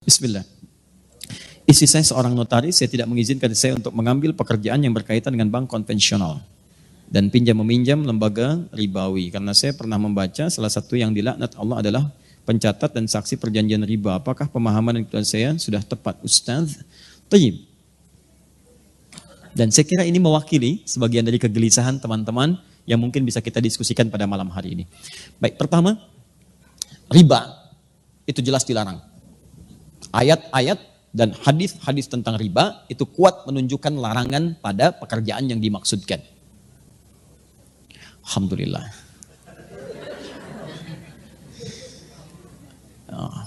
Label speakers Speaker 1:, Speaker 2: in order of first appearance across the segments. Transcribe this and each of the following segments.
Speaker 1: Bismillah. Istri saya seorang notaris, saya tidak mengizinkan saya untuk mengambil pekerjaan yang berkaitan dengan bank konvensional dan pinjam-meminjam lembaga ribawi. Karena saya pernah membaca salah satu yang dilaknat Allah adalah pencatat dan saksi perjanjian riba. Apakah pemahaman dan saya sudah tepat, Ustaz? Tayyib. Dan saya kira ini mewakili sebagian dari kegelisahan teman-teman yang mungkin bisa kita diskusikan pada malam hari ini. Baik, pertama, riba itu jelas dilarang. Ayat-ayat dan hadis-hadis tentang riba itu kuat menunjukkan larangan pada pekerjaan yang dimaksudkan. Alhamdulillah.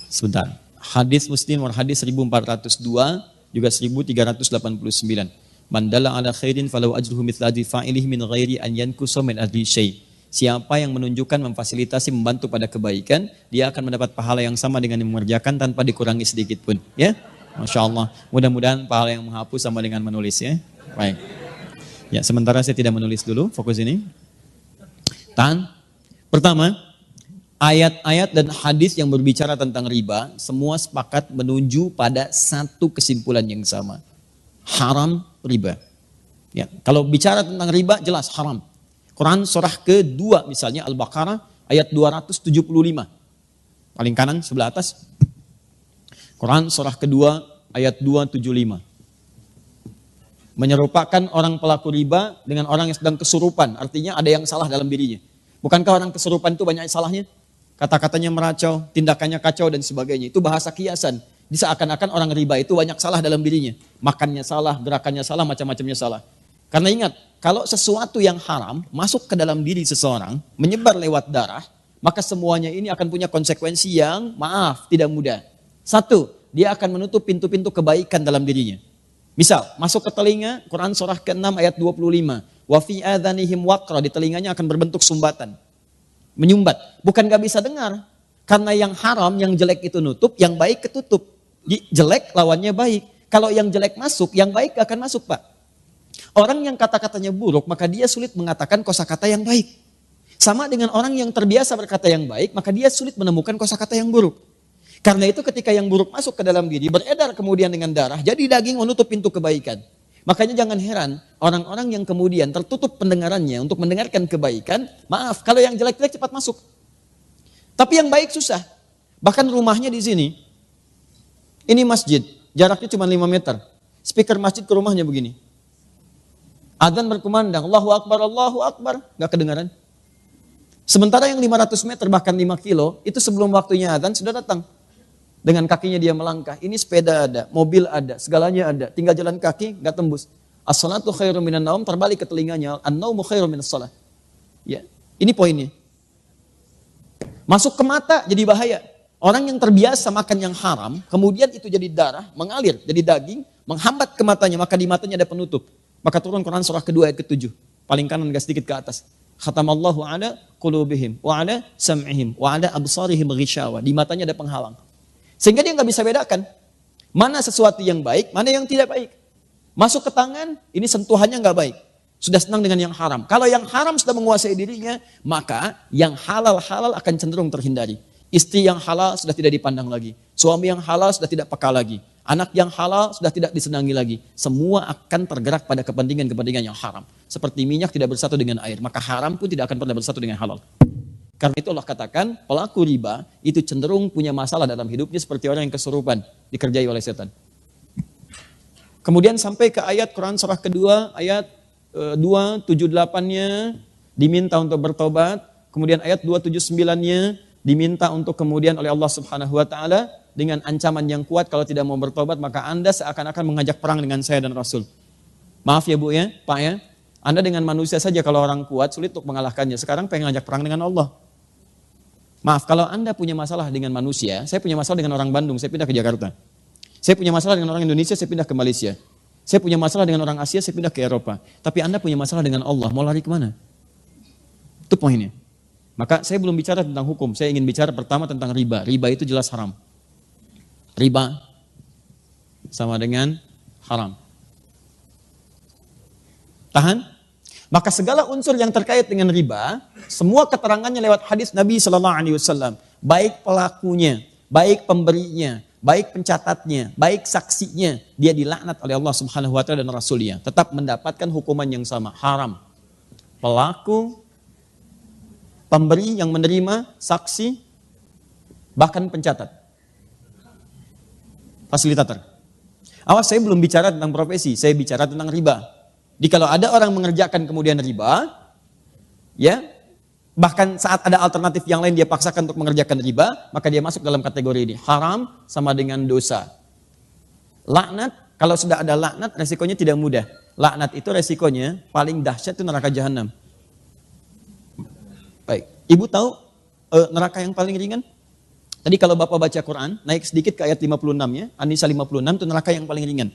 Speaker 1: Sebentar. Hadis Muslim hadis 1402 juga 1389. Man dalla ala khairin falau ajruhu mithla ajri fa'ilihi min ghairi an yankusa min ajri syai'. Siapa yang menunjukkan, memfasilitasi, membantu pada kebaikan, dia akan mendapat pahala yang sama dengan yang mengerjakan tanpa dikurangi sedikit pun. Ya, Masya Allah. Mudah-mudahan pahala yang menghapus sama dengan menulis ya. Baik. Ya, sementara saya tidak menulis dulu, fokus ini. Tahan. Pertama, ayat-ayat dan hadis yang berbicara tentang riba, semua sepakat menuju pada satu kesimpulan yang sama. Haram riba. Ya, kalau bicara tentang riba jelas haram. Quran surah kedua misalnya Al-Baqarah ayat 275. Paling kanan sebelah atas. Quran surah kedua ayat 275. Menyerupakan orang pelaku riba dengan orang yang sedang kesurupan. Artinya ada yang salah dalam dirinya. Bukankah orang kesurupan itu banyak salahnya? Kata-katanya meracau, tindakannya kacau dan sebagainya. Itu bahasa kiasan. Seakan-akan orang riba itu banyak salah dalam dirinya. Makannya salah, gerakannya salah, macam-macamnya salah. Karena ingat, kalau sesuatu yang haram masuk ke dalam diri seseorang, menyebar lewat darah, maka semuanya ini akan punya konsekuensi yang maaf, tidak mudah. Satu, dia akan menutup pintu-pintu kebaikan dalam dirinya. Misal, masuk ke telinga, Quran surah ke-6 ayat 25. Wa fi adhanihim waqra, di telinganya akan berbentuk sumbatan. Menyumbat. Bukan gak bisa dengar. Karena yang haram, yang jelek itu nutup, yang baik ketutup. Jelek lawannya baik. Kalau yang jelek masuk, yang baik gak akan masuk, Pak. Orang yang kata-katanya buruk, maka dia sulit mengatakan kosakata yang baik. Sama dengan orang yang terbiasa berkata yang baik, maka dia sulit menemukan kosakata yang buruk. Karena itu ketika yang buruk masuk ke dalam diri, beredar kemudian dengan darah, jadi daging menutup pintu kebaikan. Makanya jangan heran, orang-orang yang kemudian tertutup pendengarannya untuk mendengarkan kebaikan, maaf, kalau yang jelek-jelek cepat masuk. Tapi yang baik susah. Bahkan rumahnya di sini, ini masjid, jaraknya cuma 5 meter. Speaker masjid ke rumahnya begini. Adzan berkumandang, Allahu Akbar, gak kedengaran. Sementara yang 500 meter bahkan 5 kilo, itu sebelum waktunya adzan sudah datang. Dengan kakinya dia melangkah, ini sepeda ada, mobil ada, segalanya ada. Tinggal jalan kaki, gak tembus. As-salatu khairum minan naum, terbalik ke telinganya, an-naumu khairum minas salah. Ya, ini poinnya. Masuk ke mata jadi bahaya. Orang yang terbiasa makan yang haram, kemudian itu jadi darah, mengalir, jadi daging, menghambat ke matanya, maka di matanya ada penutup. Maka turun Quran surah kedua ayat ke-7. Paling kanan agak sedikit ke atas. Khatamallahu ala qulubihim wa ala sam'ihim wa ala absarihim ghishawa. Di matanya ada penghalang. Sehingga dia nggak bisa bedakan mana sesuatu yang baik, mana yang tidak baik. Masuk ke tangan, ini sentuhannya nggak baik. Sudah senang dengan yang haram. Kalau yang haram sudah menguasai dirinya, maka yang halal-halal akan cenderung terhindari. Istri yang halal sudah tidak dipandang lagi. Suami yang halal sudah tidak peka lagi. Anak yang halal sudah tidak disenangi lagi. Semua akan tergerak pada kepentingan-kepentingan yang haram. Seperti minyak tidak bersatu dengan air, maka haram pun tidak akan pernah bersatu dengan halal. Karena itu Allah katakan pelaku riba itu cenderung punya masalah dalam hidupnya seperti orang yang kesurupan dikerjai oleh setan. Kemudian sampai ke ayat Quran surah kedua ayat 278-nya diminta untuk bertobat. Kemudian ayat 279-nya diminta untuk kemudian oleh Allah Subhanahu wa taala dengan ancaman yang kuat, kalau tidak mau bertobat maka Anda seakan-akan mengajak perang dengan saya dan Rasul. Maaf ya Bu ya, Pak ya. Anda dengan manusia saja kalau orang kuat sulit untuk mengalahkannya. Sekarang pengen ngajak perang dengan Allah. Maaf, kalau Anda punya masalah dengan manusia, saya punya masalah dengan orang Bandung, saya pindah ke Jakarta. Saya punya masalah dengan orang Indonesia, saya pindah ke Malaysia. Saya punya masalah dengan orang Asia, saya pindah ke Eropa. Tapi Anda punya masalah dengan Allah, mau lari kemana? Itu poinnya. Maka saya belum bicara tentang hukum, saya ingin bicara pertama tentang riba. Riba itu jelas haram. Riba sama dengan haram. Tahan? Maka segala unsur yang terkait dengan riba, semua keterangannya lewat hadis Nabi SAW. Baik pelakunya, baik pemberinya, baik pencatatnya, baik saksinya, dia dilaknat oleh Allah Subhanahu wa taala dan Rasulnya, tetap mendapatkan hukuman yang sama, haram. Pelaku, pemberi yang menerima, saksi, bahkan pencatat, fasilitator. Awas, saya belum bicara tentang profesi, saya bicara tentang riba. Jadi kalau ada orang mengerjakan kemudian riba, ya, bahkan saat ada alternatif yang lain dia paksakan untuk mengerjakan riba, maka dia masuk dalam kategori ini. Haram sama dengan dosa. Laknat, kalau sudah ada laknat, resikonya tidak mudah. Laknat itu resikonya paling dahsyat itu neraka jahanam. Baik, ibu tahu neraka yang paling ringan? Tadi kalau Bapak baca Quran, naik sedikit ke ayat 56-nya, An-Nisa 56 itu neraka yang paling ringan.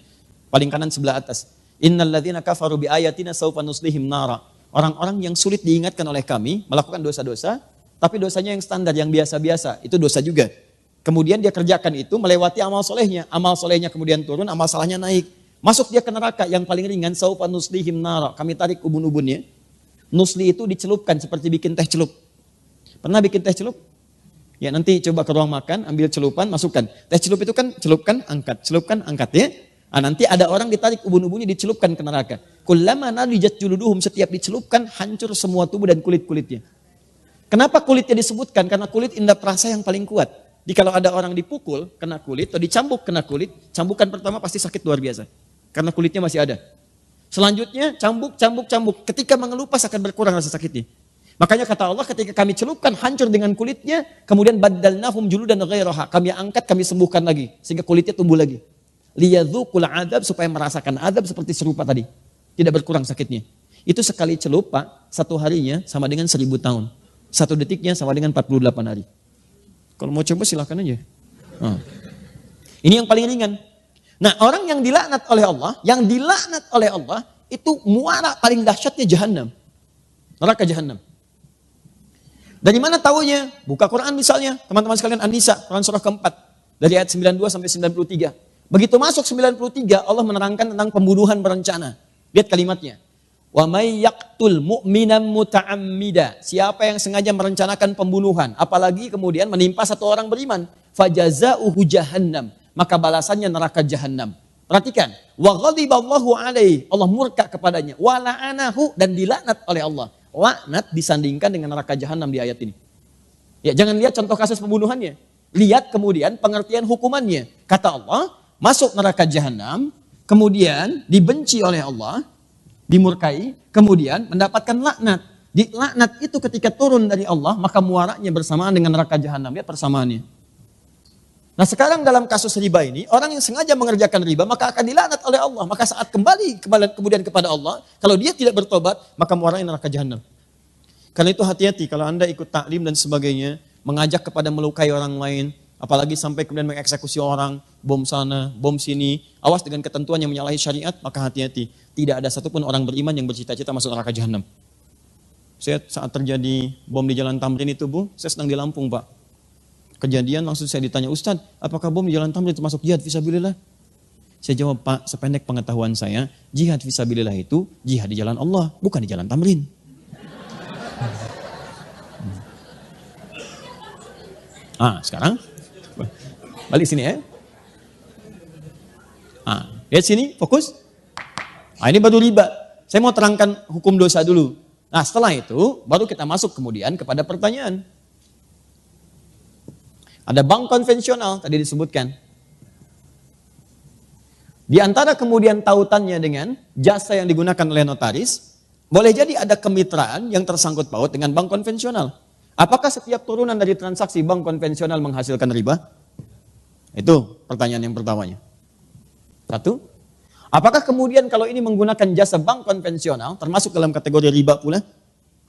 Speaker 1: Paling kanan sebelah atas. Innal ladzina kafaru bi ayatina sawfa nuslihim nara. Orang-orang yang sulit diingatkan oleh kami melakukan dosa-dosa, tapi dosanya yang standar, yang biasa-biasa, itu dosa juga. Kemudian dia kerjakan itu melewati amal solehnya kemudian turun, amal salahnya naik. Masuk dia ke neraka yang paling ringan, sawfa nuslihim nara. Kami tarik ubun-ubunnya. Nusli itu dicelupkan seperti bikin teh celup. Pernah bikin teh celup? Ya, nanti coba ke ruang makan, ambil celupan, masukkan. Teh celup itu kan celupkan, angkat ya. Nah, nanti ada orang ditarik ubun-ubunnya dicelupkan ke neraka. Kullama nadijat juluduhum, setiap dicelupkan hancur semua tubuh dan kulit-kulitnya. Kenapa kulitnya disebutkan? Karena kulit indera perasa yang paling kuat. Jadi kalau ada orang dipukul kena kulit atau dicambuk kena kulit, cambukan pertama pasti sakit luar biasa. Karena kulitnya masih ada. Selanjutnya cambuk. Ketika mengelupas akan berkurang rasa sakitnya. Makanya kata Allah, ketika kami celupkan hancur dengan kulitnya, kemudian baddalnahum juludan ghairaha, kami angkat, kami sembuhkan lagi sehingga kulitnya tumbuh lagi. Liyadzuqul adzab, supaya merasakan azab seperti serupa tadi. Tidak berkurang sakitnya. Itu sekali celup, Pak, satu harinya sama dengan 1000 tahun. Satu detiknya sama dengan 48 hari. Kalau mau coba silakan aja. Ini yang paling ringan. Nah, orang yang dilaknat oleh Allah, itu muara paling dahsyatnya jahanam. Neraka jahanam. Dari mana taunya? Buka Quran misalnya, teman-teman sekalian, An-Nisa, Quran surah keempat, dari ayat 92 sampai 93. Begitu masuk 93, Allah menerangkan tentang pembunuhan berencana. Lihat kalimatnya. Wa may yaqtul mu'minan muta'ammida. Siapa yang sengaja merencanakan pembunuhan, apalagi kemudian menimpa satu orang beriman, fajazauhu jahannam, maka balasannya neraka jahanam. Perhatikan, wa ghadiballahu alaihi, Allah murka kepadanya, wa la'anahu, dan dilaknat oleh Allah. Laknat disandingkan dengan neraka jahanam di ayat ini. Ya, jangan lihat contoh kasus pembunuhannya. Lihat kemudian pengertian hukumannya. Kata Allah, masuk neraka jahanam, kemudian dibenci oleh Allah, dimurkai, kemudian mendapatkan laknat. Di laknat itu ketika turun dari Allah, maka muaranya bersamaan dengan neraka jahanam. Lihat persamaannya. Nah, sekarang dalam kasus riba ini, orang yang sengaja mengerjakan riba maka akan dilaknat oleh Allah. Maka saat kembali kemudian kepada Allah, kalau dia tidak bertobat, maka muaranya neraka jahanam. Karena itu hati-hati kalau Anda ikut taklim dan sebagainya, mengajak kepada melukai orang lain, apalagi sampai kemudian mengeksekusi orang, bom sana, bom sini, awas dengan ketentuan yang menyalahi syariat, maka hati-hati. Tidak ada satupun orang beriman yang bercita-cita masuk neraka jahanam. Saya saat terjadi bom di Jalan Tamrin itu, Bu, saya sedang di Lampung, Pak. Kejadian langsung saya ditanya, Ustadz, apakah bom di Jalan Tamrin termasuk jihad fisabilillah? Saya jawab, Pak, sependek pengetahuan saya, jihad fisabilillah itu jihad di jalan Allah, bukan di Jalan Tamrin. Sekarang balik sini ya. Lihat sini, fokus. Ini baru riba. Saya mau terangkan hukum dosa dulu. Nah, setelah itu baru kita masuk kemudian kepada pertanyaan. Ada bank konvensional tadi disebutkan. Di antara kemudian tautannya dengan jasa yang digunakan oleh notaris, boleh jadi ada kemitraan yang tersangkut paut dengan bank konvensional. Apakah setiap turunan dari transaksi bank konvensional menghasilkan riba? Itu pertanyaan yang pertamanya. Satu, apakah kemudian kalau ini menggunakan jasa bank konvensional termasuk dalam kategori riba pula?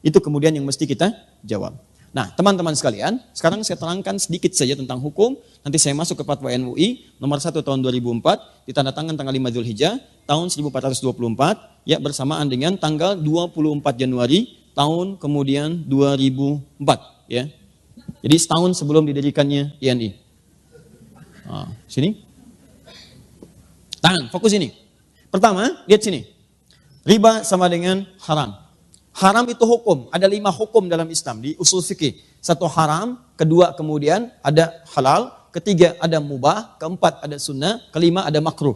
Speaker 1: Itu kemudian yang mesti kita jawab. Nah, teman-teman sekalian, sekarang saya terangkan sedikit saja tentang hukum. Nanti saya masuk ke Fatwa MUI nomor 1 tahun 2004, ditandatangan tanggal 5 Dzulhijjah tahun 1424, ya bersamaan dengan tanggal 24 Januari tahun kemudian 2004, ya. Jadi setahun sebelum didirikannya INI. Sini. Tahan, fokus ini. Pertama, lihat sini. Riba sama dengan haram. Haram itu hukum, ada 5 hukum dalam Islam di usul fikih. 1 haram, kedua kemudian ada halal, ketiga ada mubah, keempat ada sunnah, kelima ada makruh.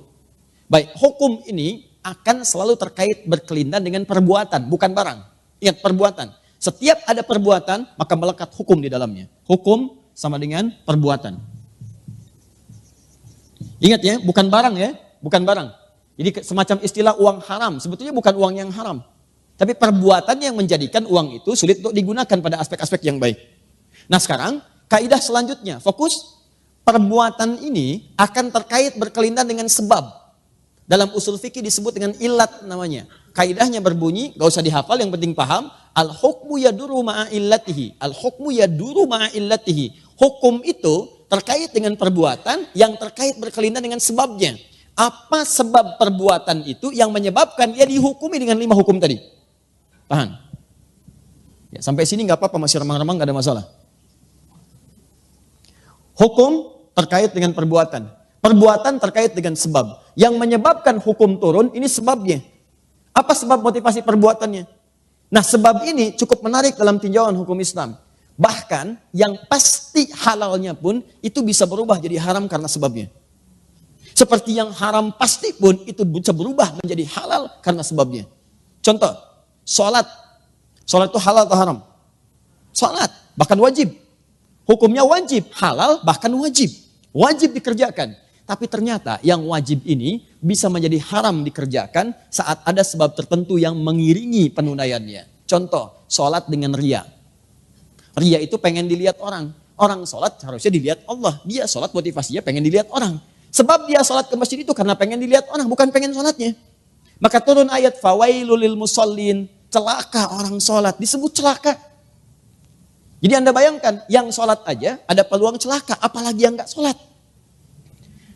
Speaker 1: Baik, hukum ini akan selalu terkait berkelindan dengan perbuatan, bukan barang. Ingat, perbuatan. Setiap ada perbuatan, maka melekat hukum di dalamnya. Hukum sama dengan perbuatan. Ingat ya, bukan barang ya, bukan barang. Jadi semacam istilah uang haram, sebetulnya bukan uang yang haram. Tapi perbuatan yang menjadikan uang itu sulit untuk digunakan pada aspek-aspek yang baik. Nah sekarang, kaidah selanjutnya, fokus. Perbuatan ini akan terkait berkelindan dengan sebab. Dalam usul fikih disebut dengan ilat namanya. Kaidahnya berbunyi, gak usah dihafal, yang penting paham. Al-hukmu yaduru ma'a illatihi. Al-hukmu yaduru ma'a illatihi. Hukum itu terkait dengan perbuatan yang terkait berkelindan dengan sebabnya. Apa sebab perbuatan itu yang menyebabkan ia dihukumi dengan 5 hukum tadi? Tahan. Ya, sampai sini nggak apa-apa, masih remang-remang, nggak ada masalah. Hukum terkait dengan perbuatan. Perbuatan terkait dengan sebab. Yang menyebabkan hukum turun, ini sebabnya. Apa sebab motivasi perbuatannya? Nah sebab ini cukup menarik dalam tinjauan hukum Islam. Bahkan yang pasti halalnya pun itu bisa berubah jadi haram karena sebabnya. Seperti yang haram pasti pun itu bisa berubah menjadi halal karena sebabnya. Contoh, sholat. Sholat itu halal atau haram? Sholat, bahkan wajib. Hukumnya wajib, halal bahkan wajib. Wajib dikerjakan. Tapi ternyata yang wajib ini bisa menjadi haram dikerjakan saat ada sebab tertentu yang mengiringi penunaiannya. Contoh, sholat dengan riya. Riya itu pengen dilihat orang. Orang sholat harusnya dilihat Allah. Dia sholat motivasinya pengen dilihat orang. Sebab dia sholat ke masjid itu karena pengen dilihat orang, bukan pengen sholatnya. Maka turun ayat fawailul lil musallin, celaka orang sholat, disebut celaka. Jadi Anda bayangkan, yang sholat aja ada peluang celaka, apalagi yang gak sholat.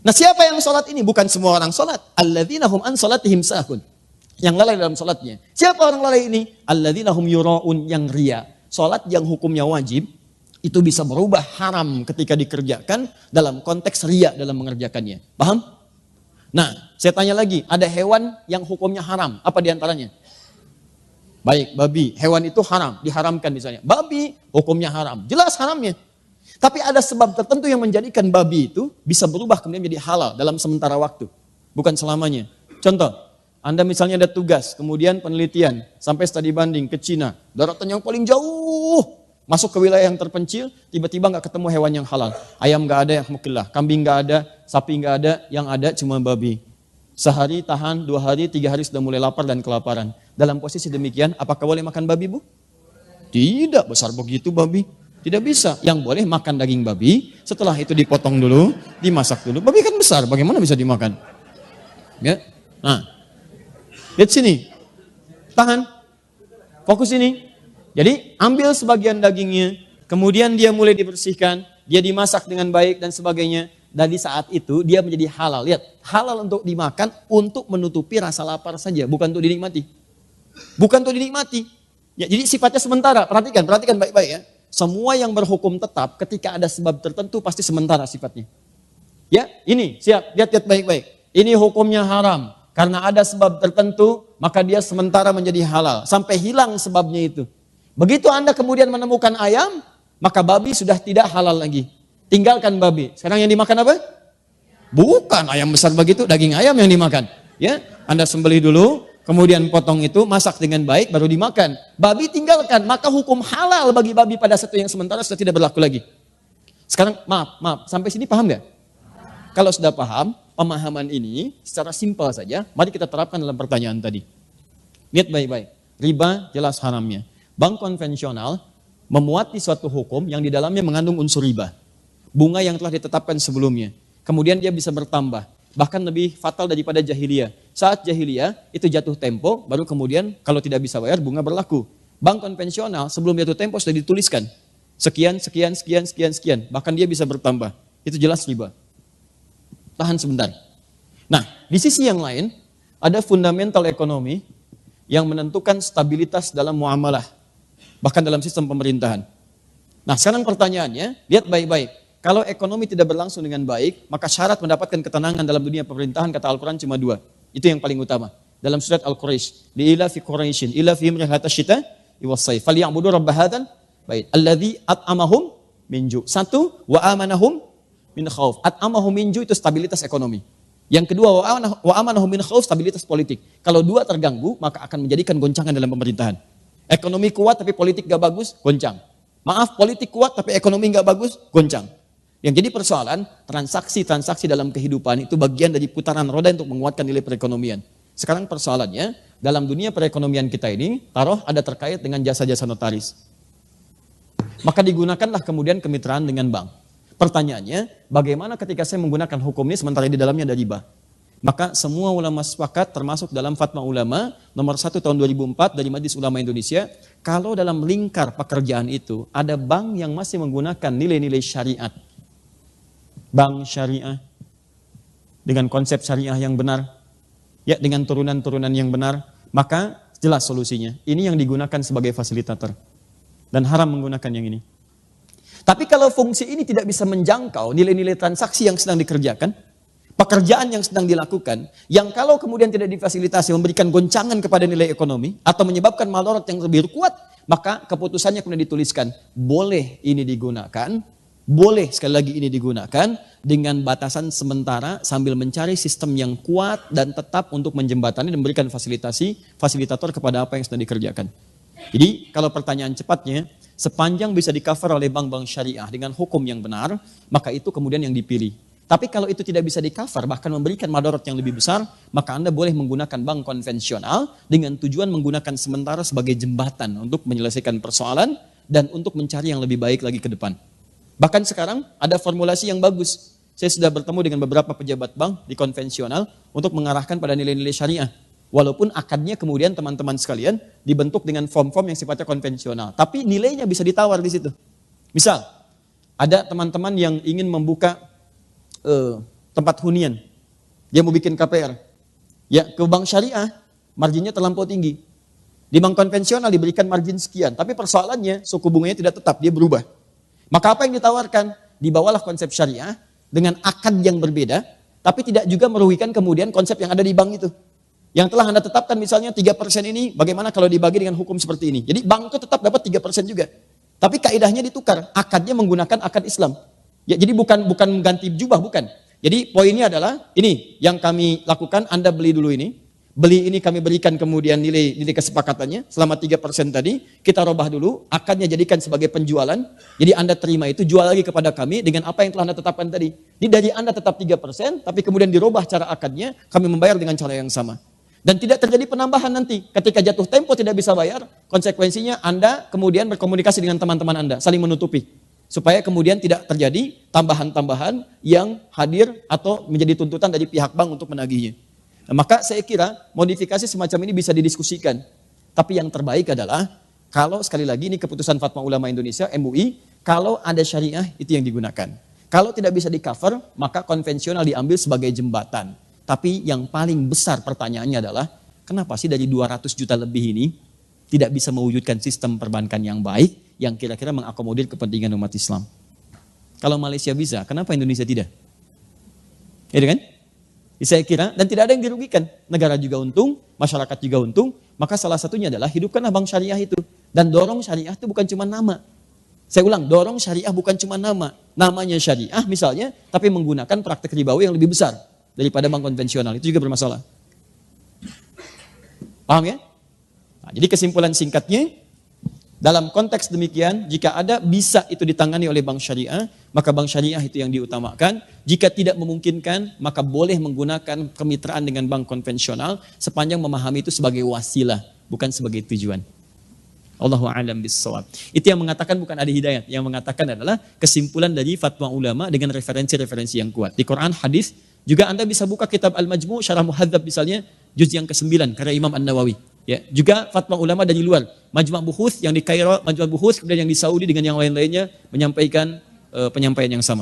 Speaker 1: Nah siapa yang sholat ini? Bukan semua orang sholat. Alladzina hum an sholatihim sahun. Yang lalai dalam sholatnya. Siapa orang lalai ini? Alladzina hum yura'un, yang riya. Sholat yang hukumnya wajib, itu bisa berubah haram ketika dikerjakan dalam konteks riya dalam mengerjakannya. Paham? Nah, saya tanya lagi, ada hewan yang hukumnya haram. Apa diantaranya? Baik, babi. Hewan itu haram, diharamkan misalnya. Babi, hukumnya haram. Jelas haramnya. Tapi ada sebab tertentu yang menjadikan babi itu bisa berubah kemudian menjadi halal dalam sementara waktu. Bukan selamanya. Contoh, Anda misalnya ada tugas, kemudian penelitian, sampai studi banding ke Cina, daratan yang paling jauh, masuk ke wilayah yang terpencil, tiba-tiba nggak ketemu hewan yang halal. Ayam nggak ada yang mukillah, kambing nggak ada, sapi nggak ada, yang ada cuma babi. Sehari tahan, 2 hari, 3 hari sudah mulai lapar dan kelaparan. Dalam posisi demikian, apakah boleh makan babi, Bu? Tidak, besar begitu babi. Tidak bisa. Yang boleh makan daging babi, setelah itu dipotong dulu, dimasak dulu. Babi kan besar, bagaimana bisa dimakan? Ya, nah. Lihat sini, tahan, fokus ini. Jadi ambil sebagian dagingnya, kemudian dia mulai dibersihkan, dia dimasak dengan baik dan sebagainya. Dan di saat itu dia menjadi halal. Lihat, halal untuk dimakan untuk menutupi rasa lapar saja, bukan untuk dinikmati. Bukan untuk dinikmati. Ya, jadi sifatnya sementara, perhatikan baik-baik ya. Semua yang berhukum tetap ketika ada sebab tertentu pasti sementara sifatnya. Ya, ini siap, lihat baik-baik. Ini hukumnya haram. Karena ada sebab tertentu, maka dia sementara menjadi halal. Sampai hilang sebabnya itu. Begitu Anda kemudian menemukan ayam, maka babi sudah tidak halal lagi. Tinggalkan babi. Sekarang yang dimakan apa? Bukan ayam besar begitu, daging ayam yang dimakan. Ya, Anda sembelih dulu, kemudian potong itu, masak dengan baik, baru dimakan. Babi tinggalkan, maka hukum halal bagi babi pada satu yang sementara sudah tidak berlaku lagi. Sekarang maaf, sampai sini paham gak? Kalau sudah paham, pemahaman ini secara simpel saja, mari kita terapkan dalam pertanyaan tadi. Lihat baik-baik, riba jelas haramnya. Bank konvensional memuati suatu hukum yang di dalamnya mengandung unsur riba. Bunga yang telah ditetapkan sebelumnya. Kemudian dia bisa bertambah. Bahkan lebih fatal daripada jahiliyah. Saat jahiliyah itu jatuh tempo, baru kemudian kalau tidak bisa bayar bunga berlaku. Bank konvensional sebelum jatuh tempo sudah dituliskan. Sekian. Bahkan dia bisa bertambah. Itu jelas riba. Tahan sebentar. Nah, di sisi yang lain, ada fundamental ekonomi yang menentukan stabilitas dalam muamalah. Bahkan dalam sistem pemerintahan. Nah, sekarang pertanyaannya, lihat baik-baik. Kalau ekonomi tidak berlangsung dengan baik, maka syarat mendapatkan ketenangan dalam dunia pemerintahan, kata Al-Quran cuma 2. Itu yang paling utama. Dalam surat Al-Quraish. Li'ila fi Quraishin, ila fi mrihat asyita, iwassayf. Faliya'budu rabba hadzal bait. Alladhi at'amahum min ju'. 1, wa amanahum min khauf. At'amahum min ju' itu stabilitas ekonomi. Yang kedua, wa amanahum min khauf, stabilitas politik. Kalau dua terganggu, maka akan menjadikan goncangan dalam pemerintahan. Ekonomi kuat tapi politik gak bagus, goncang. Maaf, politik kuat tapi ekonomi gak bagus, goncang. Yang jadi persoalan, transaksi-transaksi dalam kehidupan itu bagian dari putaran roda untuk menguatkan nilai perekonomian. Sekarang persoalannya, dalam dunia perekonomian kita ini, taruh ada terkait dengan jasa-jasa notaris. Maka digunakanlah kemudian kemitraan dengan bank. Pertanyaannya, bagaimana ketika saya menggunakan hukum ini sementara di dalamnya ada riba? Maka semua ulama sepakat termasuk dalam fatwa ulama nomor 1 tahun 2004 dari Majelis Ulama Indonesia, kalau dalam lingkar pekerjaan itu ada bank yang masih menggunakan nilai-nilai syariat, bank syariah dengan konsep syariah yang benar, ya dengan turunan-turunan yang benar, maka jelas solusinya. Ini yang digunakan sebagai fasilitator dan haram menggunakan yang ini. Tapi kalau fungsi ini tidak bisa menjangkau nilai-nilai transaksi yang sedang dikerjakan, pekerjaan yang sedang dilakukan, yang kalau kemudian tidak difasilitasi memberikan goncangan kepada nilai ekonomi atau menyebabkan madarat yang lebih kuat, maka keputusannya kemudian dituliskan, boleh ini digunakan, boleh sekali lagi ini digunakan dengan batasan sementara sambil mencari sistem yang kuat dan tetap untuk menjembatani dan memberikan fasilitator kepada apa yang sedang dikerjakan. Jadi kalau pertanyaan cepatnya, sepanjang bisa di-cover oleh bank-bank syariah dengan hukum yang benar, maka itu kemudian yang dipilih. Tapi kalau itu tidak bisa di-cover, bahkan memberikan madarat yang lebih besar, maka Anda boleh menggunakan bank konvensional dengan tujuan menggunakan sementara sebagai jembatan untuk menyelesaikan persoalan dan untuk mencari yang lebih baik lagi ke depan. Bahkan sekarang ada formulasi yang bagus. Saya sudah bertemu dengan beberapa pejabat bank di konvensional untuk mengarahkan pada nilai-nilai syariah. Walaupun akadnya kemudian teman-teman sekalian dibentuk dengan form-form yang sifatnya konvensional. Tapi nilainya bisa ditawar di situ. Misal, ada teman-teman yang ingin membuka tempat hunian. Dia mau bikin KPR. Ya, ke bank syariah, marginnya terlampau tinggi. Di bank konvensional diberikan margin sekian. Tapi persoalannya, suku bunganya tidak tetap, dia berubah. Maka apa yang ditawarkan? Dibawalah konsep syariah dengan akad yang berbeda, tapi tidak juga merugikan kemudian konsep yang ada di bank itu. Yang telah Anda tetapkan misalnya 3% ini, bagaimana kalau dibagi dengan hukum seperti ini? Jadi bank itu tetap dapat 3% juga. Tapi kaidahnya ditukar, akadnya menggunakan akad Islam. Ya, jadi bukan mengganti jubah, bukan. Jadi poinnya adalah, ini yang kami lakukan, Anda beli dulu ini. Beli ini kami berikan kemudian nilai kesepakatannya, selama 3% tadi, kita robah dulu, akadnya jadikan sebagai penjualan. Jadi Anda terima itu, jual lagi kepada kami dengan apa yang telah Anda tetapkan tadi. Jadi dari Anda tetap 3%, tapi kemudian dirobah cara akadnya, kami membayar dengan cara yang sama. Dan tidak terjadi penambahan nanti. Ketika jatuh tempo tidak bisa bayar, konsekuensinya Anda kemudian berkomunikasi dengan teman-teman Anda, saling menutupi. Supaya kemudian tidak terjadi tambahan-tambahan yang hadir atau menjadi tuntutan dari pihak bank untuk menagihnya. Nah, maka saya kira modifikasi semacam ini bisa didiskusikan. Tapi yang terbaik adalah, kalau sekali lagi ini keputusan Fatwa Ulama Indonesia, MUI, kalau ada syariah itu yang digunakan. Kalau tidak bisa di-cover, maka konvensional diambil sebagai jembatan. Tapi yang paling besar pertanyaannya adalah, kenapa sih dari 200 juta lebih ini tidak bisa mewujudkan sistem perbankan yang baik, yang kira-kira mengakomodir kepentingan umat Islam? Kalau Malaysia bisa, kenapa Indonesia tidak? Ya kan? Saya kira, dan tidak ada yang dirugikan. Negara juga untung, masyarakat juga untung, maka salah satunya adalah hidupkanlah bank syariah itu. Dan dorong syariah itu bukan cuma nama. Saya ulang, dorong syariah bukan cuma nama. Namanya syariah misalnya, tapi menggunakan praktek ribawi yang lebih besar daripada bank konvensional, itu juga bermasalah. Paham ya? Nah, jadi kesimpulan singkatnya, dalam konteks demikian, jika ada bisa itu ditangani oleh bank syariah, maka bank syariah itu yang diutamakan. Jika tidak memungkinkan, maka boleh menggunakan kemitraan dengan bank konvensional sepanjang memahami itu sebagai wasilah, bukan sebagai tujuan. Allahu a'lam bissawab. Itu yang mengatakan bukan Adi Hidayat, yang mengatakan adalah kesimpulan dari fatwa ulama dengan referensi-referensi yang kuat. Di Quran, hadis, juga Anda bisa buka kitab Al-Majmu' Syarah Muhadzab misalnya, juz yang ke-9 karya Imam An-Nawawi. Ya, juga fatwa ulama dari luar, Majma' Buhuth yang di Kairo, Majma' Buhuth kemudian yang di Saudi dengan yang lain-lainnya menyampaikan penyampaian yang sama.